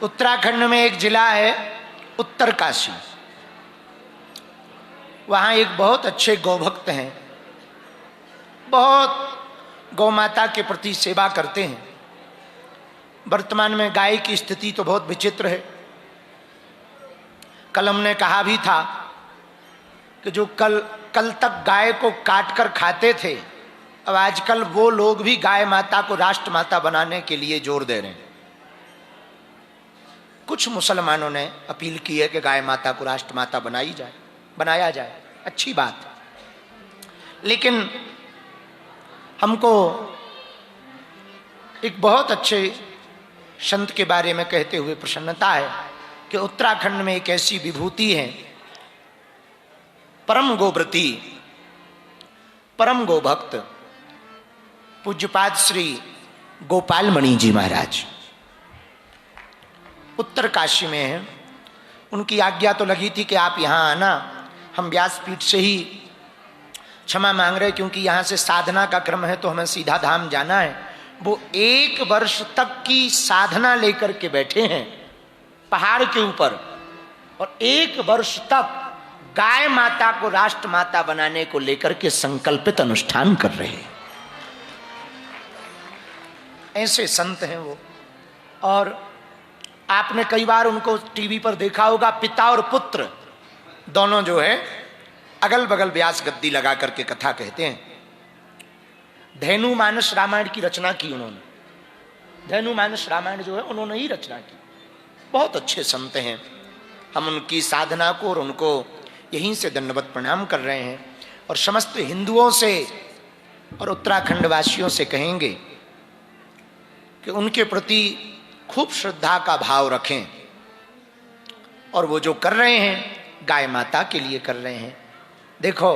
उत्तराखंड में एक जिला है उत्तरकाशी। वहाँ एक बहुत अच्छे गौभक्त हैं, बहुत गौ माता के प्रति सेवा करते हैं। वर्तमान में गाय की स्थिति तो बहुत विचित्र है। कल हमने कहा भी था कि जो कल तक गाय को काट कर खाते थे, अब आजकल वो लोग भी गाय माता को राष्ट्र माता बनाने के लिए जोर दे रहे हैं। कुछ मुसलमानों ने अपील की है कि गाय माता को राष्ट्र माता बनाया जाए, अच्छी बात। लेकिन हमको एक बहुत अच्छे संत के बारे में कहते हुए प्रसन्नता है कि उत्तराखंड में एक ऐसी विभूति है, परम गोव्रती, परम गोभक्त पूज्यपाद श्री गोपाल मणि जी महाराज उत्तरकाशी में है। उनकी आज्ञा तो लगी थी कि आप यहाँ आना। हम व्यासपीठ से ही क्षमा मांग रहे क्योंकि यहाँ से साधना का क्रम है तो हमें सीधा धाम जाना है। वो 1 वर्ष तक की साधना लेकर के बैठे हैं पहाड़ के ऊपर, और 1 वर्ष तक गाय माता को राष्ट्र माता बनाने को लेकर के संकल्पित अनुष्ठान कर रहे हैं। ऐसे संत हैं वो। और आपने कई बार उनको टीवी पर देखा होगा, पिता और पुत्र दोनों जो है अगल बगल व्यास गद्दी लगा करके कथा कहते हैं। धेनु मानस रामायण की रचना की उन्होंने। धेनु मानस रामायण जो है उन्होंने ही रचना की। बहुत अच्छे संत हैं। हम उनकी साधना को और उनको यहीं से दंडवत प्रणाम कर रहे हैं और समस्त हिंदुओं से और उत्तराखंड वासियों से कहेंगे कि उनके प्रति खूब श्रद्धा का भाव रखें। और वो जो कर रहे हैं गाय माता के लिए कर रहे हैं। देखो,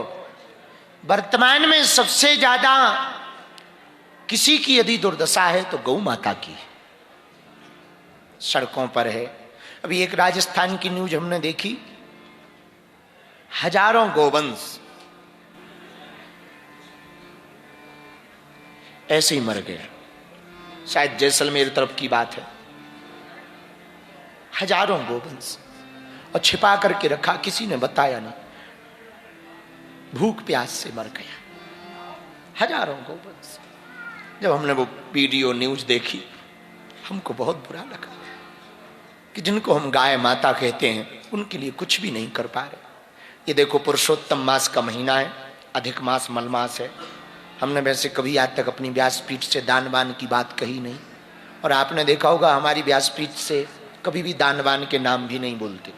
वर्तमान में सबसे ज्यादा किसी की यदि दुर्दशा है तो गौ माता की सड़कों पर है। अभी एक राजस्थान की न्यूज हमने देखी, हजारों गोवंश ऐसे ही मर गए। शायद जैसलमेर तरफ की बात है। हजारों गोवंश, और छिपा करके रखा, किसी ने बताया नहीं, भूख प्यास से मर गया हजारों गोवंश। जब हमने वो वीडियो न्यूज देखी हमको बहुत बुरा लगा कि जिनको हम गाय माता कहते हैं उनके लिए कुछ भी नहीं कर पा रहे। ये देखो, पुरुषोत्तम मास का महीना है, अधिक मास मल मास है। हमने वैसे कभी आज तक अपनी व्यासपीठ से दान वान की बात कही नहीं, और आपने देखा होगा हमारी व्यासपीठ से कभी भी दान वान के नाम भी नहीं बोलते,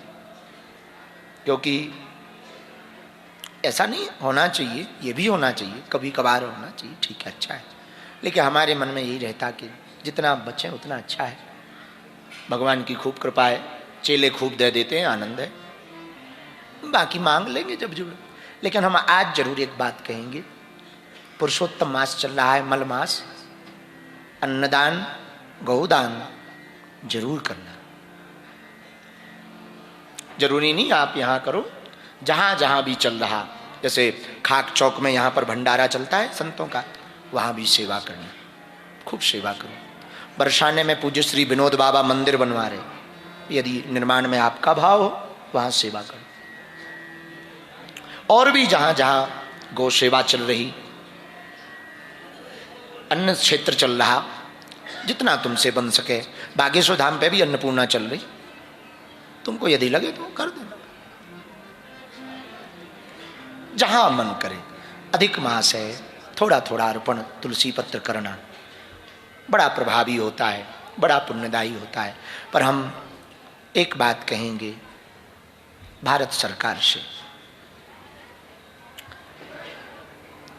क्योंकि ऐसा नहीं होना चाहिए। ये भी होना चाहिए, कभी कभार होना चाहिए, ठीक है, अच्छा है। लेकिन हमारे मन में यही रहता कि जितना बचे उतना अच्छा है। भगवान की खूब कृपा है, चेले खूब दे देते हैं, आनंद है, बाकी मांग लेंगे जब जब। लेकिन हम आज जरूर एक बात कहेंगे, पुरुषोत्तम मास चल रहा है, मल मास, अन्नदान गौदान जरूर करना। जरूरी नहीं आप यहाँ करो, जहाँ जहाँ भी चल रहा, जैसे खाक चौक में यहाँ पर भंडारा चलता है संतों का, वहाँ भी सेवा करनी, खूब सेवा करो। बरसाने में पूज्य श्री विनोद बाबा मंदिर बनवा रहे, यदि निर्माण में आपका भाव हो वहाँ सेवा करो। और भी जहाँ जहाँ गौ सेवा चल रही, अन्न क्षेत्र चल रहा, जितना तुमसे बन सके। बागेश्वर धाम पे भी अन्नपूर्णा चल रही, तुमको यदि लगे तो कर देना, जहां मन करे। अधिक मास है, थोड़ा थोड़ा अर्पण तुलसी पत्र करना बड़ा प्रभावी होता है, बड़ा पुण्यदायी होता है। पर हम एक बात कहेंगे भारत सरकार से,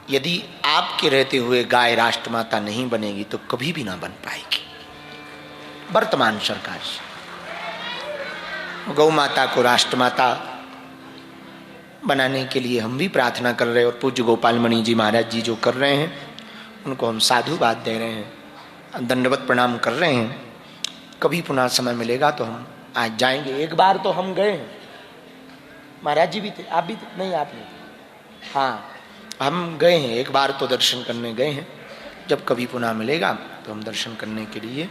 यदि आपके रहते हुए गाय राष्ट्रमाता नहीं बनेगी तो कभी भी ना बन पाएगी। वर्तमान सरकार से गौ माता को राष्ट्रमाता बनाने के लिए हम भी प्रार्थना कर रहे हैं, और पूज्य गोपाल मणि जी महाराज जी जो कर रहे हैं उनको हम साधुवाद दे रहे हैं, दंडवत प्रणाम कर रहे हैं। कभी पुनः समय मिलेगा तो हम आज जाएंगे। एक बार तो हम गए हैं, महाराज जी भी थे, आप भी थे? नहीं, आप नहीं थे। हाँ, हम गए हैं, एक बार तो दर्शन करने गए हैं। जब कभी पुनः मिलेगा तो हम दर्शन करने के लिए